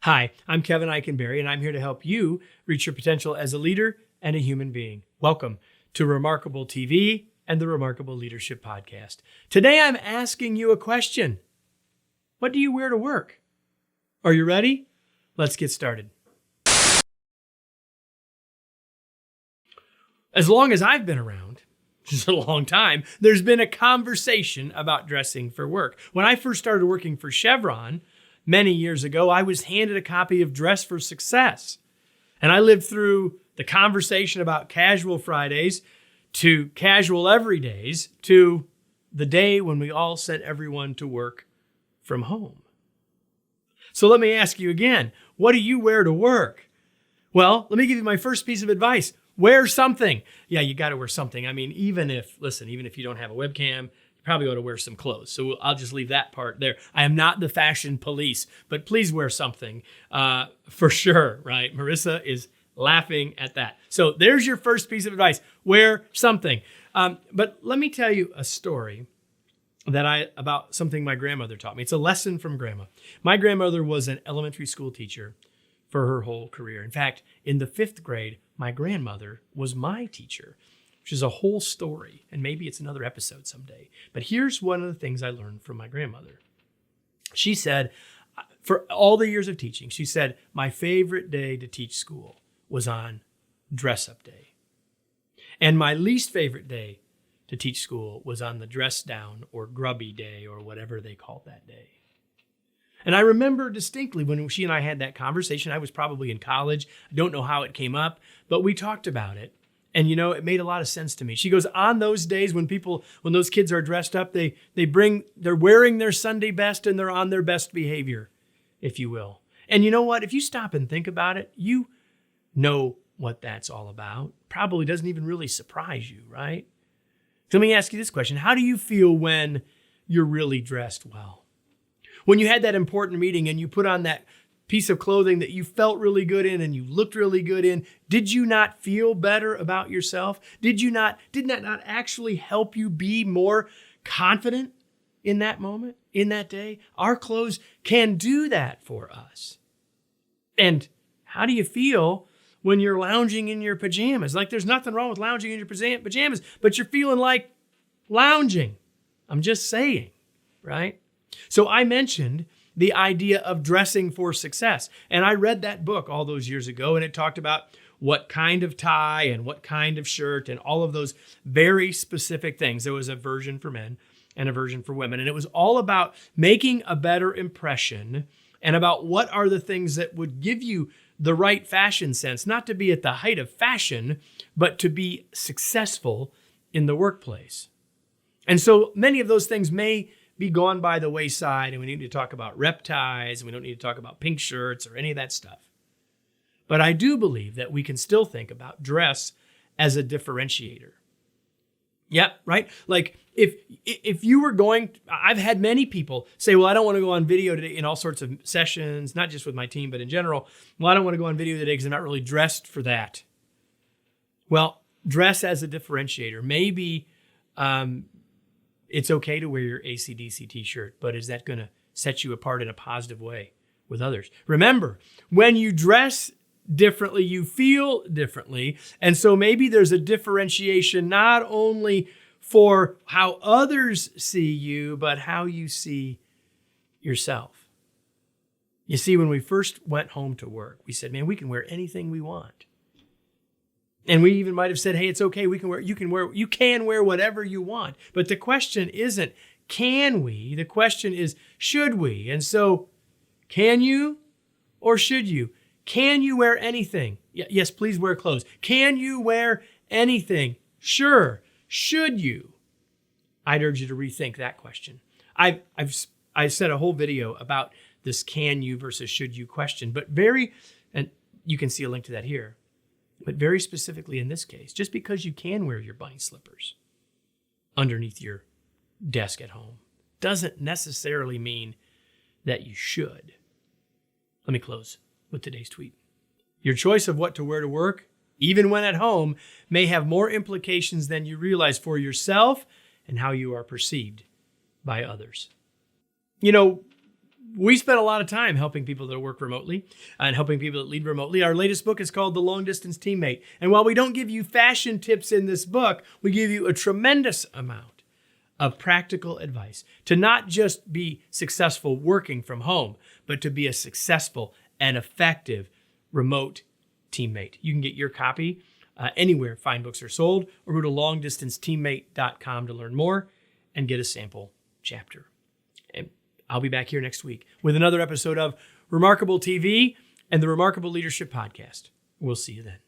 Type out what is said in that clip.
Hi, I'm Kevin Eikenberry, and I'm here to help you reach your potential as a leader and a human being. Welcome to Remarkable TV and the Remarkable Leadership Podcast. Today, I'm asking you a question. What do you wear to work? Are you ready? Let's get started. As long as I've been around, which is a long time, there's been a conversation about dressing for work. When I first started working for Chevron, many years ago, I was handed a copy of Dress for Success. And I lived through the conversation about casual Fridays to casual everydays to the day when we all sent everyone to work from home. So let me ask you again, what do you wear to work? Well, let me give you my first piece of advice. Wear something. Yeah, you got to wear something. I mean, even if you don't have a webcam, probably ought to wear some clothes. So I'll just leave that part there. I am not the fashion police, but please wear something for sure, right? Marissa is laughing at that. So there's your first piece of advice. Wear something. But let me tell you a story about something my grandmother taught me. It's a lesson from grandma. My grandmother was an elementary school teacher for her whole career. In fact, in the 5th grade, my grandmother was my teacher, which is a whole story, and maybe it's another episode someday. But here's one of the things I learned from my grandmother. She said, for all the years of teaching, she said, my favorite day to teach school was on dress-up day. And my least favorite day to teach school was on the dress-down or grubby day or whatever they called that day. And I remember distinctly when she and I had that conversation. I was probably in college. I don't know how it came up, but we talked about it. And, it made a lot of sense to me. She goes, on those days when those kids are dressed up, they're wearing their Sunday best and they're on their best behavior, if you will. And you know what? If you stop and think about it, you know what that's all about. Probably doesn't even really surprise you, right? So let me ask you this question. How do you feel when you're really dressed well? When you had that important meeting and you put on that piece of clothing that you felt really good in and you looked really good in, did you not feel better about yourself? Did that not actually help you be more confident in that moment, in that day? Our clothes can do that for us. And how do you feel when you're lounging in your pajamas? Like, there's nothing wrong with lounging in your pajamas, but you're feeling like lounging. I'm just saying, right? So I mentioned the idea of dressing for success. And I read that book all those years ago, and it talked about what kind of tie and what kind of shirt and all of those very specific things. There was a version for men and a version for women. And it was all about making a better impression and about what are the things that would give you the right fashion sense, not to be at the height of fashion, but to be successful in the workplace. And so many of those things may be gone by the wayside, and we need to talk about rep ties, and we don't need to talk about pink shirts or any of that stuff. But I do believe that we can still think about dress as a differentiator. Yeah, right? Like if you were I've had many people say, well, I don't want to go on video today in all sorts of sessions, not just with my team, but in general. Well, I don't want to go on video today because I'm not really dressed for that. Well, dress as a differentiator. Maybe it's okay to wear your AC/DC t-shirt, but is that going to set you apart in a positive way with others? Remember, when you dress differently, you feel differently. And so maybe there's a differentiation not only for how others see you, but how you see yourself. You see, when we first went home to work, we said, man, we can wear anything we want. And we even might have said, hey, it's okay. You can wear whatever you want. But the question isn't, can we? The question is, should we? And so, can you or should you? Can you wear anything? Yes, please wear clothes. Can you wear anything? Sure. Should you? I'd urge you to rethink that question. I said a whole video about this can you versus should you question, and you can see a link to that here. But very specifically in this case, just because you can wear your bunny slippers underneath your desk at home doesn't necessarily mean that you should. Let me close with today's tweet. Your choice of what to wear to work, even when at home, may have more implications than you realize for yourself and how you are perceived by others. We spent a lot of time helping people that work remotely and helping people that lead remotely. Our latest book is called The Long Distance Teammate. And while we don't give you fashion tips in this book, we give you a tremendous amount of practical advice to not just be successful working from home, but to be a successful and effective remote teammate. You can get your copy anywhere fine books are sold, or go to longdistanceteammate.com to learn more and get a sample chapter. And I'll be back here next week with another episode of Remarkable TV and the Remarkable Leadership Podcast. We'll see you then.